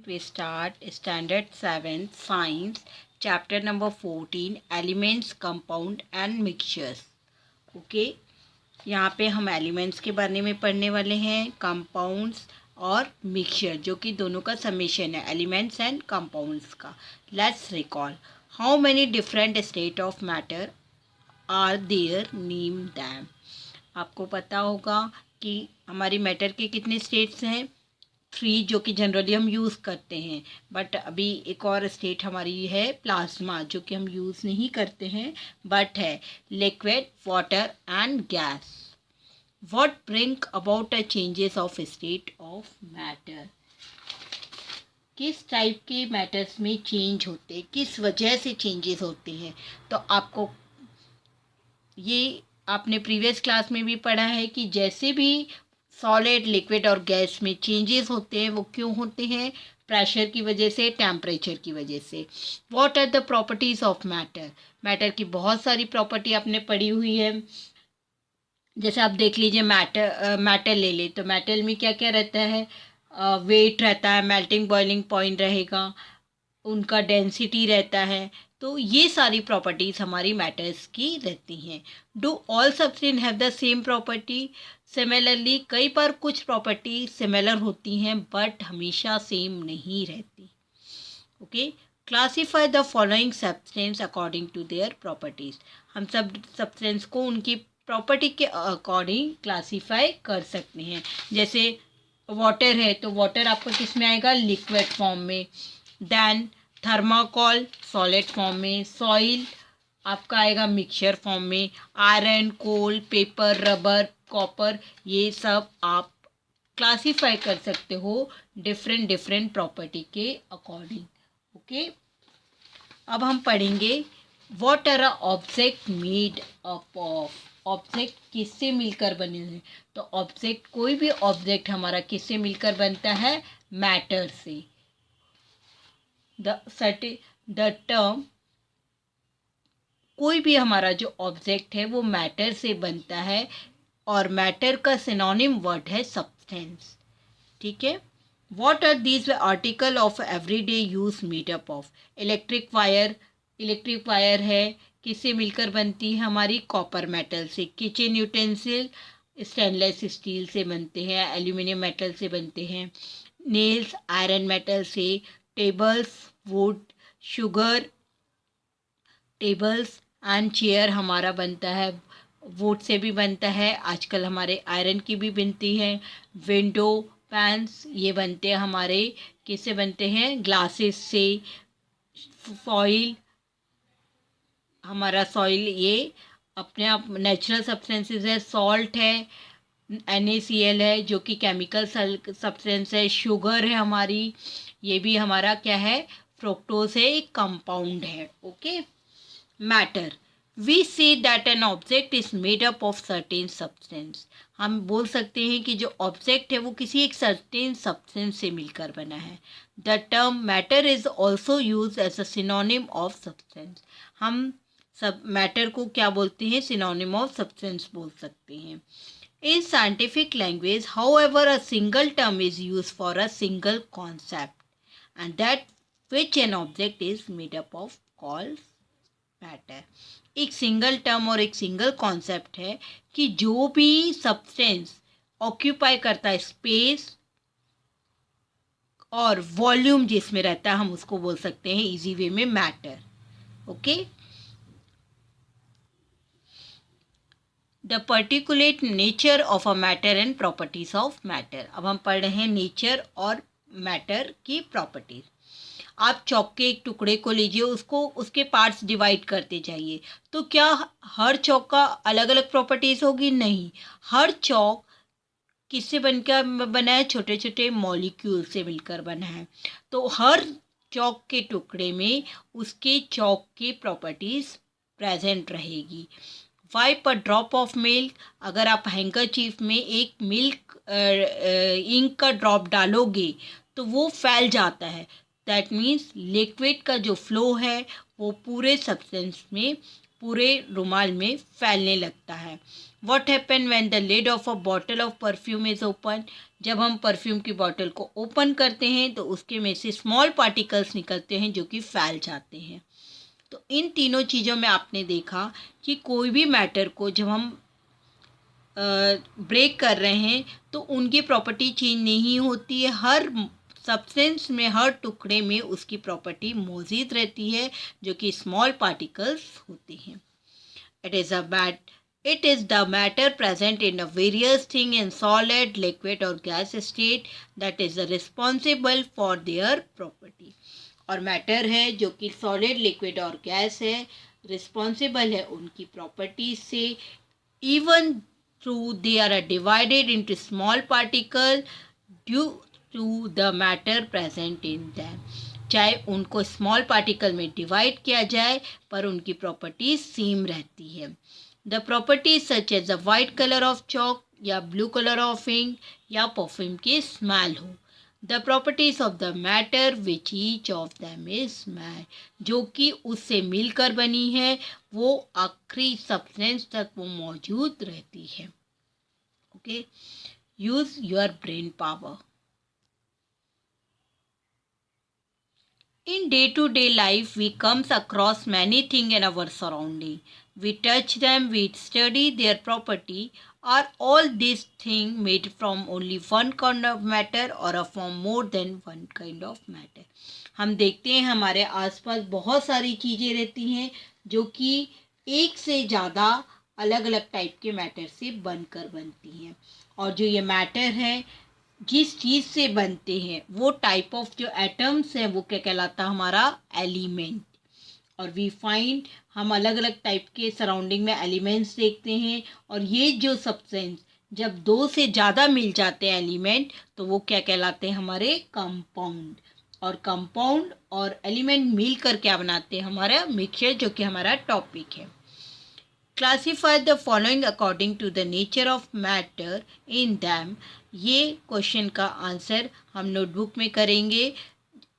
We start standard 7 science chapter number 14 elements compound and mixtures. Okay यहाँ पे हम elements के बारे में पढ़ने वाले हैं, कंपाउंड्स और मिक्सचर जो कि दोनों का समेशन है, एलिमेंट्स एंड कंपाउंड्स का. Let's recall how many different state of matter are there, name them. आपको पता होगा कि हमारी मैटर के कितने स्टेट्स हैं, 3 जो कि जनरली हम यूज़ करते हैं. बट अभी एक और स्टेट हमारी है प्लाज्मा जो कि हम यूज़ नहीं करते हैं बट है liquid, water and gas. What bring about a changes of state of matter. किस टाइप के मैटर्स में चेंज होते हैं, किस वजह से चेंजेस होते हैं. तो आपको ये आपने प्रीवियस क्लास में भी पढ़ा है कि जैसे भी सॉलिड, लिक्विड और गैस में चेंजेस होते हैं वो क्यों होते हैं, प्रेशर की वजह से, टेम्परेचर की वजह से. What are the properties of matter. Matter की बहुत सारी प्रॉपर्टी आपने पढ़ी हुई है. जैसे आप देख लीजिए मैटर ले ले तो मैटर में क्या क्या रहता है, वेट रहता है, मेल्टिंग बॉइलिंग पॉइंट रहेगा, उनका डेंसिटी रहता है. तो ये सारी प्रॉपर्टीज़ हमारी मैटर्स की रहती हैं. Do all substance have the same property. Similarly कई बार कुछ प्रॉपर्टी सिमिलर होती हैं बट हमेशा सेम नहीं रहती. Okay, classify the following substance according to their properties. हम सब सब्सटेंस को उनकी प्रॉपर्टी के अकॉर्डिंग क्लासीफाई कर सकते हैं. जैसे वाटर है तो वाटर आपका किस में आएगा, लिक्विड फॉर्म में. देन थर्माकोल सॉलिड फॉर्म में. सॉइल आपका आएगा मिक्सचर फॉर्म में. Iron, coal, paper, rubber, copper, ये सब आप क्लासीफाई कर सकते हो डिफरेंट डिफरेंट प्रॉपर्टी के अकॉर्डिंग. ओके, अब हम पढ़ेंगे what are object made up of. Object किससे मिलकर बने हैं. तो ऑब्जेक्ट, कोई भी ऑब्जेक्ट हमारा किससे मिलकर बनता है, मैटर से. द टर्म, कोई भी हमारा जो ऑब्जेक्ट है वो मैटर से बनता है और मैटर का सिनोनिम वर्ड है सब्सटेंस. ठीक है. What are these article of everyday use made up of. Electric wire, electric wire है किससे मिलकर बनती है, हमारी कॉपर मेटल से. किचन यूटेंसिल स्टेनलेस स्टील से बनते हैं, एल्यूमिनियम मेटल से बनते हैं. नेल्स आयरन मेटल से. Tables wood, sugar, tables and chair हमारा बनता है वुड से भी बनता है, आजकल हमारे आयरन की भी बनती है. विंडो पैन्स ये बनते हैं हमारे किससे बनते हैं, ग्लासेस से. सॉइल, हमारा सॉइल ये अपने आप नेचुरल सब्सटेंसेस है. सॉल्ट है, NaCl है जो कि केमिकल सब्सटेंस है. शुगर है हमारी, ये भी हमारा क्या है, फ्रुक्टोज है, एक कंपाउंड है. Okay. Matter, we see that an object is made up of certain substance. हम बोल सकते हैं कि जो ऑब्जेक्ट है वो किसी एक सर्टेन सब्सटेंस से मिलकर बना है. The term matter is also use as a synonym of substance. हम सब मैटर को क्या बोलते हैं, सिनोनिम ऑफ सब्सटेंस बोल सकते हैं. In scientific language, however, a single term is used for a single concept, and that which an object is made up of calls matter. एक सिंगल टर्म और एक सिंगल कॉन्सेप्ट है कि जो भी सब्सटेंस ऑक्यूपाई करता है स्पेस और वॉल्यूम जिसमें रहता है हम उसको बोल सकते हैं इजी वे में matter. Okay. The particulate nature of a matter and properties of matter. अब हम पढ़ रहे हैं नेचर और मैटर की प्रॉपर्टीज. आप चौक के एक टुकड़े को लीजिए, उसको उसके पार्ट्स डिवाइड करते जाइए, तो क्या हर चौक का अलग अलग प्रॉपर्टीज होगी, नहीं. हर चौक किससे बनकर बना है, छोटे छोटे मॉलिक्यूल से मिलकर बना है. तो हर चौक के टुकड़े में उसके चौक की प्रॉपर्टीज प्रेजेंट रहेगी. Wipe a drop of milk, अगर आप हैंकरचीफ में एक मिल्क इंक का ड्रॉप डालोगे तो वो फैल जाता है. दैट मीन्स लिक्विड का जो फ्लो है वो पूरे सब्सटेंस में पूरे रुमाल में फैलने लगता है। What happen when the lid of a bottle of perfume is open? जब हम परफ्यूम की बॉटल को ओपन करते हैं तो उसके में से स्मॉल पार्टिकल्स निकलते हैं जो कि फैल जाते हैं। तो इन तीनों चीज़ों में आपने देखा कि कोई भी मैटर को जब हम ब्रेक कर रहे हैं तो उनकी प्रॉपर्टी चेंज नहीं होती है। हर सब्सटेंस में, हर टुकड़े में उसकी प्रॉपर्टी मौजूद रहती है जो कि स्मॉल पार्टिकल्स होते हैं। It is the matter present in a various thing in solid, liquid or gas state that is responsible for their property. और मैटर है जो कि सॉलिड, लिक्विड और गैस है, रिस्पॉन्सिबल है उनकी प्रॉपर्टीज से। Even through they are divided into small particle due to the matter present in them. चाहे उनको स्मॉल पार्टिकल में डिवाइड किया जाए पर उनकी प्रॉपर्टीज सेम रहती है। The properties such as the white colour of chalk या ब्लू कलर ऑफ इंक या परफ्यूम की स्मेल हो। The properties of the matter which each of them is made, जो कि उससे मिलकर बनी है वो आखिरी सब्सटेंस तक वो मौजूद रहती है। Okay, use your brain power. In day-to-day life, we comes across many things in our surrounding. We touch them, we study their property. Are all these things made from only one kind of matter or from more than one kind of matter? हम देखते हैं हमारे आसपास बहुत सारी चीज़ें रहती हैं जो कि एक से ज़्यादा अलग अलग टाइप के मैटर से बनकर बनती हैं। और जो ये मैटर है जिस चीज़ से बनते हैं वो टाइप ऑफ जो एटम्स हैं वो क्या कहलाता है, हमारा एलिमेंट। और वी फाइंड, हम अलग अलग टाइप के सराउंडिंग में एलिमेंट्स देखते हैं। और ये जो सब्सटेंस जब दो से ज़्यादा मिल जाते हैं एलिमेंट तो वो क्या कहलाते हैं, हमारे कंपाउंड। और कंपाउंड और एलिमेंट मिलकर क्या बनाते हैं, हमारा मिक्सचर, जो कि हमारा टॉपिक है। Classify the following according to the nature of matter in them. ये क्वेश्चन का आंसर हम नोटबुक में करेंगे।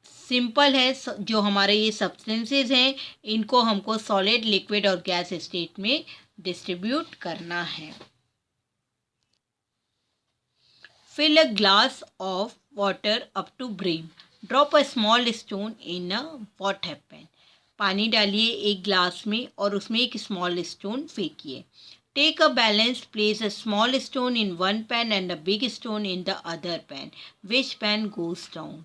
सिंपल है, जो हमारे ये सब्सटेंसेस हैं इनको हमको सॉलिड, लिक्विड और गैस स्टेट में डिस्ट्रीब्यूट करना है। Fill a glass of water up to brim, drop a small stone in a, what happened. पानी डालिए एक ग्लास में और उसमें एक स्मॉल स्टोन फेंकिए। Take a balance, place a small stone in one pan and a big stone in the other pan, which pan goes down.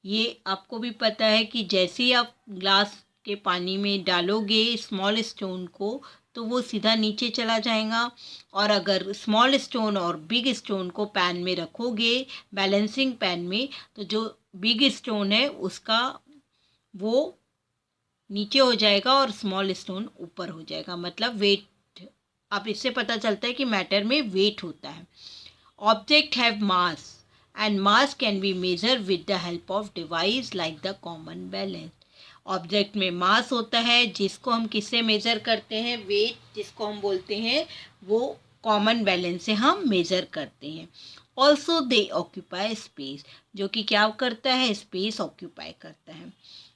ये आपको भी पता है कि जैसे ही आप ग्लास के पानी में डालोगे स्मॉल स्टोन को तो वो सीधा नीचे चला जाएगा। और अगर स्मॉल स्टोन और बिग स्टोन को पैन में रखोगे बैलेंसिंग पैन में तो जो बिग स्टोन है उसका वो नीचे हो जाएगा और स्मॉल स्टोन ऊपर हो जाएगा। मतलब वेट, आप इससे पता चलता है कि मैटर में वेट होता है। Object have mass and mass can be measure with the help of device like the common balance. Object में मास होता है जिसको हम किससे मेज़र करते हैं, वेट जिसको हम बोलते हैं वो कॉमन बैलेंस से हम मेज़र करते हैं। ऑल्सो दे ऑक्यूपाई स्पेस, जो कि क्या करता है, स्पेस ऑक्यूपाई करता है।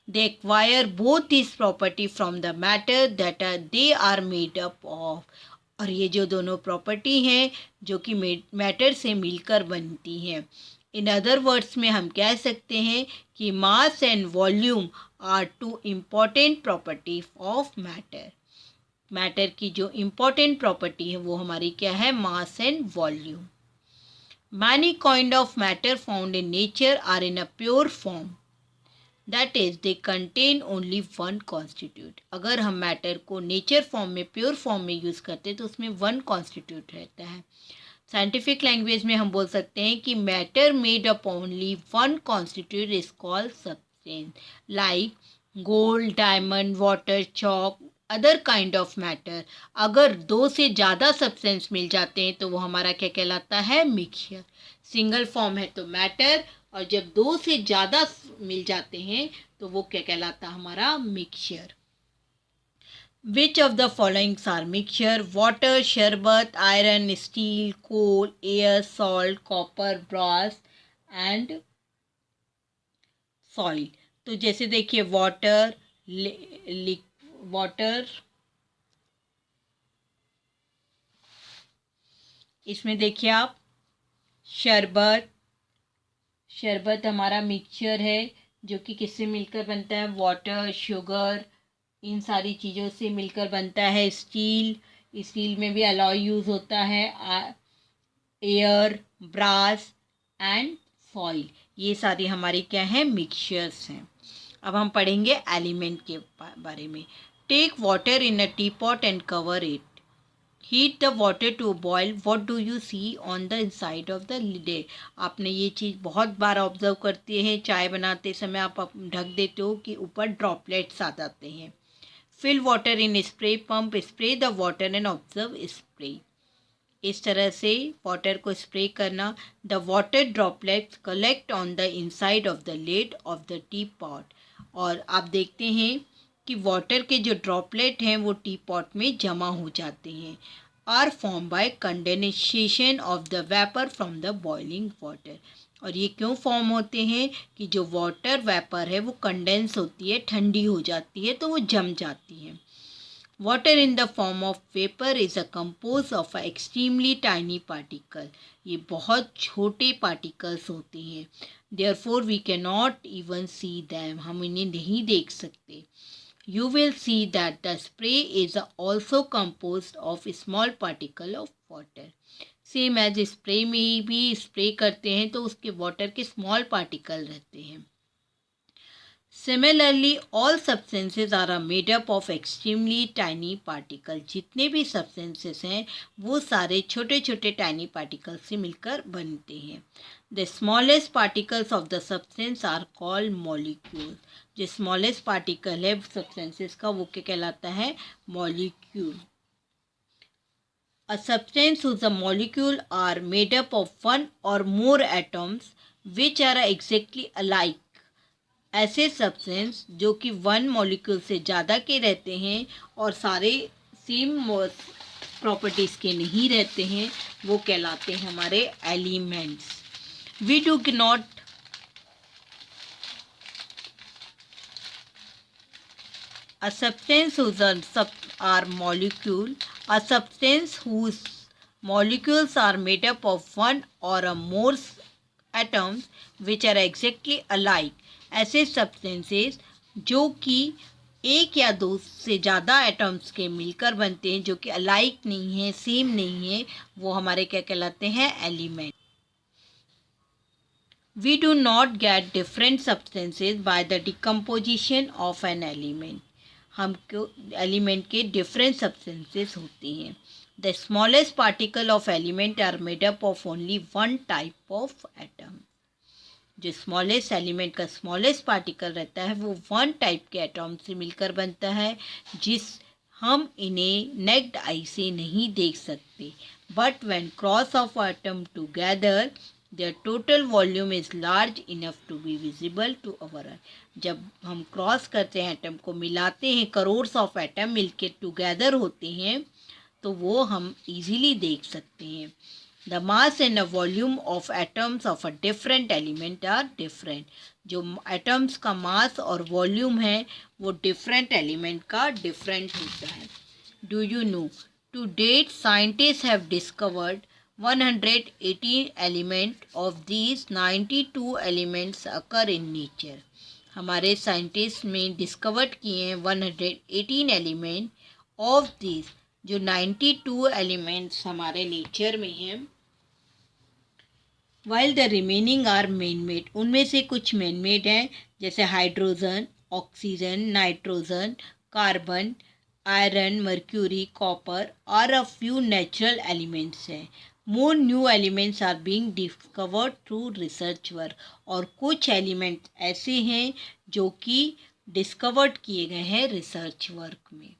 They acquire both these property from the matter that they are made up of. और ये जो दोनों प्रॉपर्टी हैं जो कि मैटर से मिलकर बनती हैं। इन अदर वर्ड्स में हम कह सकते हैं कि mass and volume are two important property of matter. Matter की जो इम्पॉर्टेंट प्रॉपर्टी है वो हमारी क्या है, mass and volume. Many kind of matter found in nature are in a pure form, that is they contain only one constituent. अगर हम matter को नेचर फॉर्म में, प्योर फॉर्म में यूज़ करते हैं तो उसमें वन कॉन्स्टिट्यूट रहता है। साइंटिफिक लैंग्वेज में हम बोल सकते हैं कि matter made up only one constitute is called substance, like gold, diamond, water, chalk, other kind of matter. अगर दो से ज़्यादा सब्सटेंस मिल जाते हैं तो वो हमारा क्या कहलाता है, मिक्सचर। सिंगल फॉर्म है तो मैटर, और जब दो से ज़्यादा मिल जाते हैं तो वो क्या कहलाता है, हमारा mixture. Which of the following are mixture? Water, शरबत, iron, steel, coal, air, salt, copper, brass and soil। तो जैसे देखिए वाटर, वाटर, इसमें देखिए आप, शरबत, शरबत हमारा मिक्सचर है जो कि किससे मिलकर बनता है, वाटर, शुगर, इन सारी चीज़ों से मिलकर बनता है। स्टील, स्टील में भी अलॉय यूज़ होता है। एयर, ब्रास एंड फॉइल, ये सारी हमारी क्या है, मिक्सचर्स हैं। अब हम पढ़ेंगे एलिमेंट के बारे में। Take water in a tea pot and cover it. Heat the water to boil, what do you see on the inside of the lid. आपने ये चीज़ बहुत बार ऑब्जर्व करते हैं, चाय बनाते समय आप ढक देते हो कि ऊपर ड्रॉपलेट्स आ जाते हैं। Fill water in spray pump, spray the water and observe spray. इस तरह से वाटर को स्प्रे करना। The water droplets collect on the inside of the lid of the tea pot. और आप देखते हैं कि वाटर के जो ड्रॉपलेट हैं वो टी पॉट में जमा हो जाते हैं। Are form by condensation of the vapour from the boiling water. और ये क्यों फॉर्म होते हैं कि जो वाटर वेपर है वो कंडेंस होती है, ठंडी हो जाती है तो वो जम जाती है। Water in the form of vapor is a composed of a extremely tiny particle. ये बहुत छोटे particles होते हैं। Therefore we cannot even see them. हम इन्हें नहीं देख सकते। You will see that the spray is also composed of small particle of water. Same as spray में भी spray करते हैं तो उसके water के small particle रहते हैं। Similarly, all substances are made up of extremely tiny particles. जितने भी substances हैं वो सारे छोटे छोटे tiny particles से मिलकर बनते हैं। The smallest particles of the substance are called molecules. जो smallest particle है substances का वो क्या कहलाता है, molecule. A substance whose molecule are made up of one or more atoms which are exactly alike. ऐसे सब्सटेंस जो कि वन मॉलिक्यूल से ज़्यादा के रहते हैं और सारे सेम प्रॉपर्टीज़ के नहीं रहते हैं वो कहलाते हैं हमारे elements. We do not a substance whose are molecule, a substance whose molecules are made up of one or a more atoms which are exactly alike. ऐसे सब्सटेंसेस जो कि एक या दो से ज़्यादा एटम्स के मिलकर बनते हैं, जो कि अलाइक नहीं है, सेम नहीं है, वो हमारे क्या कहलाते हैं, element. We do not get different substances by the decomposition of an element. हमको एलिमेंट के डिफरेंट सब्सटेंसेस होती हैं। The smallest particle of element are made up of only one type of atom. जो स्मॉलेस्ट एलिमेंट का smallest particle रहता है वो one type के एटम से मिलकर बनता है, जिस हम इन्हें नेक्ड आई से नहीं देख सकते। But when cross of atom together their total volume is large enough to be visible to our eye. जब हम क्रॉस करते हैं, एटम को मिलाते हैं, करोड्स ऑफ एटम मिलके टुगेदर होते हैं तो वो हम इजीली देख सकते हैं। The mass and the volume of atoms of a different element are different. जो atoms का mass और volume है वो different element का different होता है। Do you know? To date, scientists have discovered 118 elements. Of these, 92 elements occur in nature. हमारे scientist में डिस्कवर्ड किए हैं 118 एलिमेंट। ऑफ दिस जो 92 एलिमेंट्स हमारे नेचर में हैं, while the remaining are man made. उनमें से कुछ मैन मेड हैं, जैसे hydrogen, oxygen, nitrogen, carbon, iron, mercury, copper और अ फ्यू नेचुरल एलिमेंट्स हैं। More new elements are being discovered through research work. और कुछ एलिमेंट ऐसे हैं जो कि डिस्कवर्ड किए गए हैं रिसर्च वर्क में।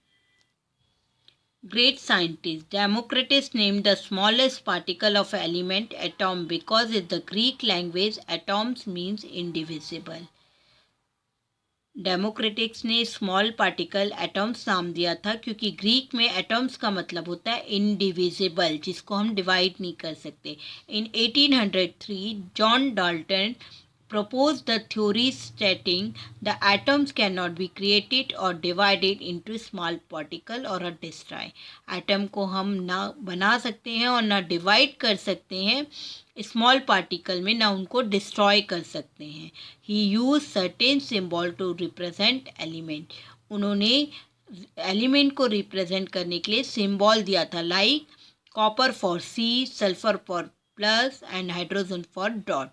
Great scientist Democritus named the smallest particle of element atom because in the Greek language atoms means indivisible. Democratics ने स्मॉल पार्टिकल एटम्स नाम दिया था क्योंकि ग्रीक में एटम्स का मतलब होता है इनडिविजिबल, जिसको हम डिवाइड नहीं कर सकते। इन 1803 John Dalton proposed the theory stating the atoms cannot be created or divided into small particle or a destroy. Atom को हम ना बना सकते हैं और ना डिवाइड कर सकते हैं स्मॉल पार्टिकल में, ना उनको डिस्ट्रॉय कर सकते हैं. He use certain symbol to represent element. उन्होंने एलिमेंट को रिप्रेजेंट करने के लिए सिम्बॉल दिया था, like copper for C, sulphur for plus and hydrogen for dot.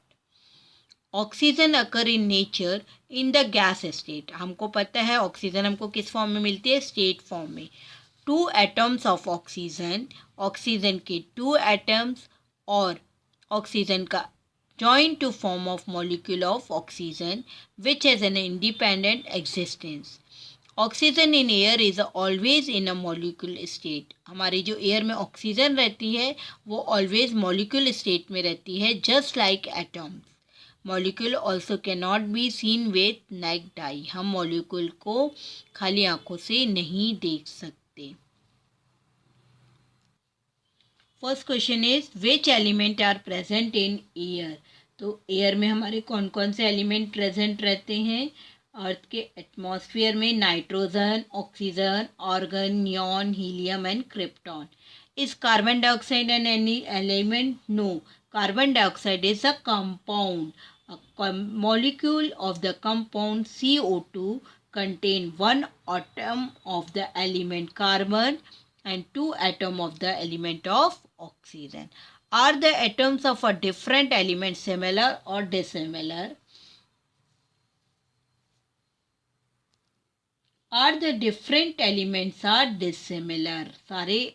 Oxygen occur in nature in the gas state. हमको पता है ऑक्सीजन हमको किस फॉर्म में मिलती है, स्टेट फॉर्म में. 2 एटम्स ऑफ ऑक्सीजन, ऑक्सीजन के 2 एटम्स और ऑक्सीजन का joined to form of molecule of oxygen which has an independent existence. Oxygen in air is always in a molecule state. हमारी जो एयर में ऑक्सीजन रहती है वो ऑलवेज मॉलिक्यूल स्टेट में रहती है, just like atoms. Molecule also can not be seen with naked eye. हम मॉलिक्यूल को खाली आंखों से नहीं देख सकते. First question is which element are present in air. तो एयर में हमारे कौन कौन से एलिमेंट प्रेजेंट रहते हैं. अर्थ के एटमॉस्फेयर में nitrogen, oxygen, argon, neon, helium and krypton. Is carbon dioxide an any element? No. Carbon dioxide is a compound. A molecule of the compound CO2 contain 1 atom of the element carbon and 2 atom of the element of oxygen. Are the atoms of a different element similar or dissimilar? Are the different elements are dissimilar? सारे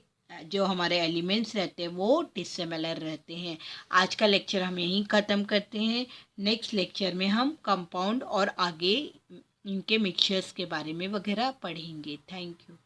जो हमारे elements रहते हैं वो dissimilar रहते हैं. आज का लेक्चर हम यहीं ख़त्म करते हैं. नेक्स्ट लेक्चर में हम कंपाउंड और आगे इनके मिक्सचर्स के बारे में वगैरह पढ़ेंगे. Thank you.